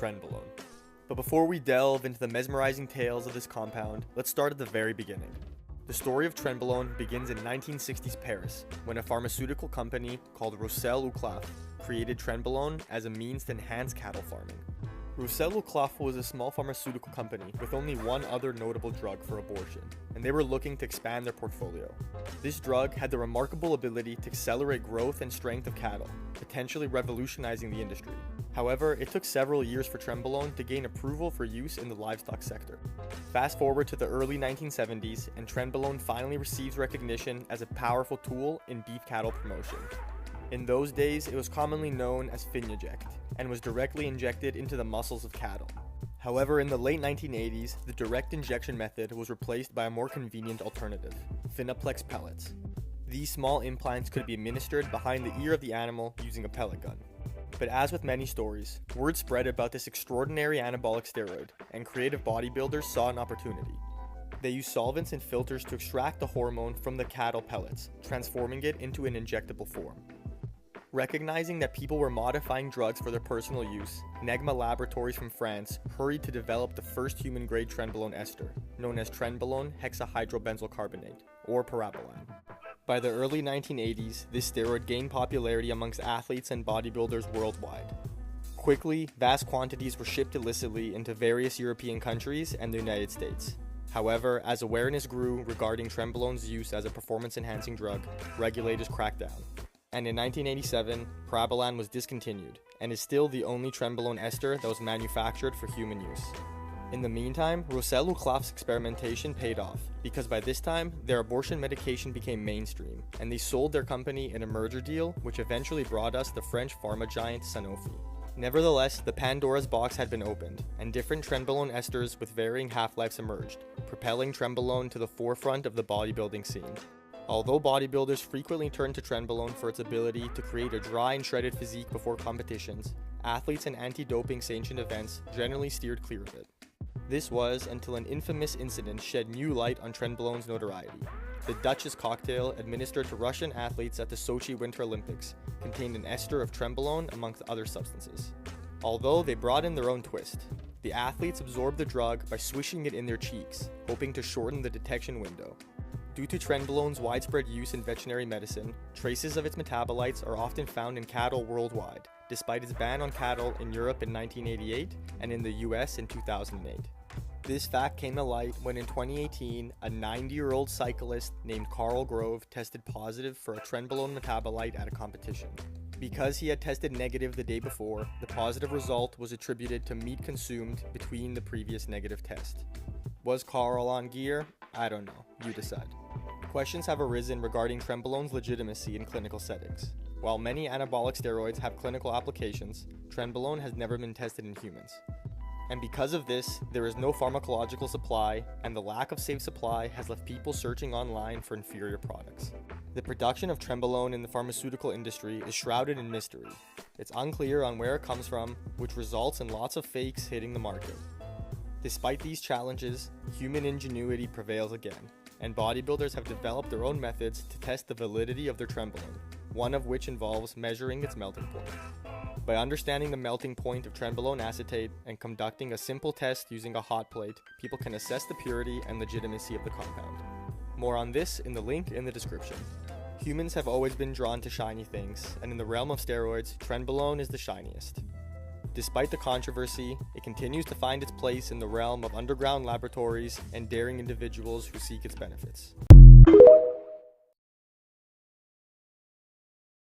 Trenbolone. But before we delve into the mesmerizing tales of this compound, let's start at the very beginning. The story of Trenbolone begins in 1960s Paris, when a pharmaceutical company called Roussel Uclaf created Trenbolone as a means to enhance cattle farming. Roussel Uclaf was a small pharmaceutical company with only one other notable drug for abortion, and they were looking to expand their portfolio. This drug had the remarkable ability to accelerate growth and strength of cattle, potentially revolutionizing the industry. However, it took several years for Trenbolone to gain approval for use in the livestock sector. Fast forward to the early 1970s, and Trenbolone finally receives recognition as a powerful tool in beef cattle promotion. In those days, it was commonly known as Finuject, and was directly injected into the muscles of cattle. However, in the late 1980s, the direct injection method was replaced by a more convenient alternative, Finaplex pellets. These small implants could be administered behind the ear of the animal using a pellet gun. But as with many stories, word spread about this extraordinary anabolic steroid, and creative bodybuilders saw an opportunity. They used solvents and filters to extract the hormone from the cattle pellets, transforming it into an injectable form. Recognizing that people were modifying drugs for their personal use, Negma Laboratories from France hurried to develop the first human-grade Trenbolone ester, known as Trenbolone hexahydrobenzyl carbonate, or parabolan. By the early 1980s, this steroid gained popularity amongst athletes and bodybuilders worldwide. Quickly, vast quantities were shipped illicitly into various European countries and the United States. However, as awareness grew regarding Trenbolone's use as a performance-enhancing drug, regulators cracked down. And in 1987, parabolan was discontinued, and is still the only Trenbolone ester that was manufactured for human use. In the meantime, Roussel Uclaf's experimentation paid off, because by this time, their abortion medication became mainstream, and they sold their company in a merger deal, which eventually brought us the French pharma giant Sanofi. Nevertheless, the Pandora's box had been opened, and different Trenbolone esters with varying half-lives emerged, propelling Trenbolone to the forefront of the bodybuilding scene. Although bodybuilders frequently turn to Trenbolone for its ability to create a dry and shredded physique before competitions, athletes and anti-doping sanctioned events generally steered clear of it. This was until an infamous incident shed new light on Trenbolone's notoriety. The Duchess cocktail administered to Russian athletes at the Sochi Winter Olympics contained an ester of Trenbolone amongst other substances. Although they brought in their own twist, the athletes absorbed the drug by swishing it in their cheeks, hoping to shorten the detection window. Due to Trenbolone's widespread use in veterinary medicine, traces of its metabolites are often found in cattle worldwide, despite its ban on cattle in Europe in 1988 and in the US in 2008. This fact came to light when in 2018, a 90-year-old cyclist named Carl Grove tested positive for a Trenbolone metabolite at a competition. Because he had tested negative the day before, the positive result was attributed to meat consumed between the previous negative test. Was Carl on gear? I don't know, you decide. Questions have arisen regarding Trenbolone's legitimacy in clinical settings. While many anabolic steroids have clinical applications, Trenbolone has never been tested in humans. And because of this, there is no pharmacological supply, and the lack of safe supply has left people searching online for inferior products. The production of Trenbolone in the pharmaceutical industry is shrouded in mystery. It's unclear on where it comes from, which results in lots of fakes hitting the market. Despite these challenges, human ingenuity prevails again, and bodybuilders have developed their own methods to test the validity of their Trenbolone, one of which involves measuring its melting point. By understanding the melting point of Trenbolone acetate and conducting a simple test using a hot plate, people can assess the purity and legitimacy of the compound. More on this in the link in the description. Humans have always been drawn to shiny things, and in the realm of steroids, Trenbolone is the shiniest. Despite the controversy, it continues to find its place in the realm of underground laboratories and daring individuals who seek its benefits.